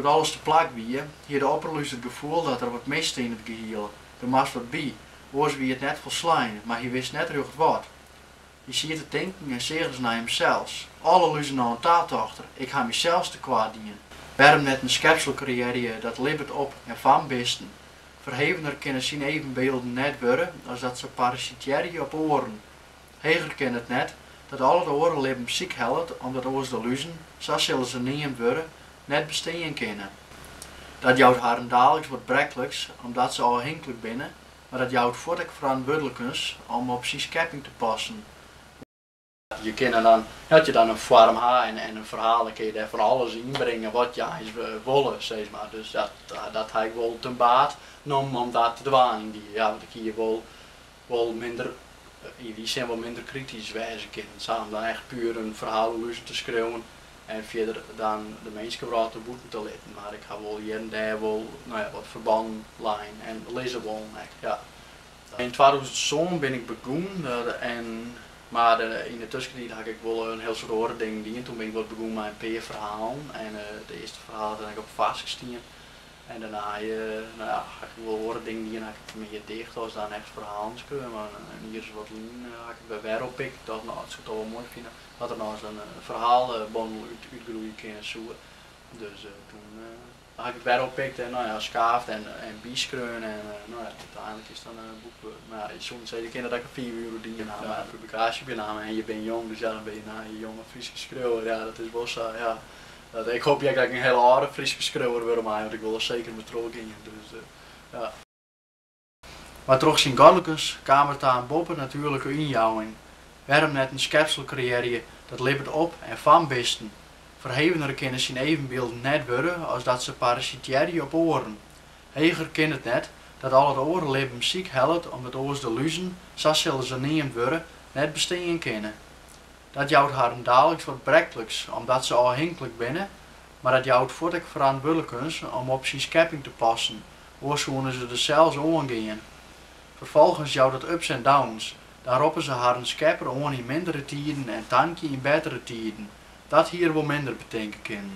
doordat alles te plak wie, hier de opperluis het gevoel dat er wat mist in het geheel. Er moest wat bij, oors wie het net volslaan, maar hij wist net rucht wat. Je ziet te denken en zeggen ze naar hemzelf. Alle luizen naar een taatochter, ik ga mezelf te kwaad dienen. Waarom net een schepsel creëren dat libbert op en van bisten. Verhevener kunnen zien evenbeelden net worden als dat ze parasiteren op oren. Heger kent het net dat alle de oren leven ziek helpt omdat oors de luizen, zo zullen ze niet worden, net besteden kunnen. Dat jouw haren dagelijks wordt brekkelijks omdat ze afhankelijk binnen, maar dat jouw voort verantwoordelijk is om op zijn schepping te passen. Je kan dan, dat je dan een vorm hebt en een verhaal, dan kun je daar van alles inbrengen wat je willen, zeg maar. Dus dat heb ik wel ten baat om dat te doen. Ja, want ik hier wel minder, in die zin wel minder kritisch wijzen kunnen. Samen dan echt puur een verhaal te schrijven en verder dan de mensen vooral te boeten te letten. Maar ik ga wel hier en daar wel, nou ja, wat verbanden lijn en lezen wel. Ja. In 2007 ben ik begonnen maar in de tussentijd had ik wel een heel soort andere dingen gedaan. Toen ben ik wat begonnen met een paar verhalen en de eerste verhaal heb ik op vastgestien. En daarna nou ja, had ik wel andere dingen die heb ik meer dicht als dan echt verhalen schrijven. En hier is wat lien had ik bij Weropik. Ik dacht nou, het zou toch wel mooi vinden dat er nou eens een verhaalbundel uitgroeien kunnen zoeken. Dus toen had ik Weropik en nou ja, schaafd en bieskreun en nou ja, uiteindelijk is dan een boek. Maar ja, soms zei de kinderen dat ik 4 uur dienen aan een publicatie benamen en je bent jong, dus ja, dan ben je je jonge Friese schreeuwer. Ja, dat is wel zo, ja. Ik hoop dat ik een hele harde Friese schreeuwer word, want ik wil er zeker betrokken in. Dus, ja. Maar toch zijn Gallekes kamer aan Boppen natuurlijk injouwing. Waarom net een schepsel creëren dat libbert op en van bisten. Verhevener kunnen zijn evenbeelden net worden als dat ze parasiteren op oren. Heger kent het net dat alle de oren leven ziek helpt omdat oors de luizen, zo zullen ze niet worden, net besteden kunnen. Dat jouw haren dagelijks wat brekkelijks omdat ze afhankelijk binnen, maar dat jouw voort verantwoordelijk is om op zijn schepping te passen, oors ze er zelfs omgaan. Vervolgens jouw dat ups en downs, daarop ze haren schepper in mindere tijden en tankje in betere tijden. Dat hier wel minder betekenen kan.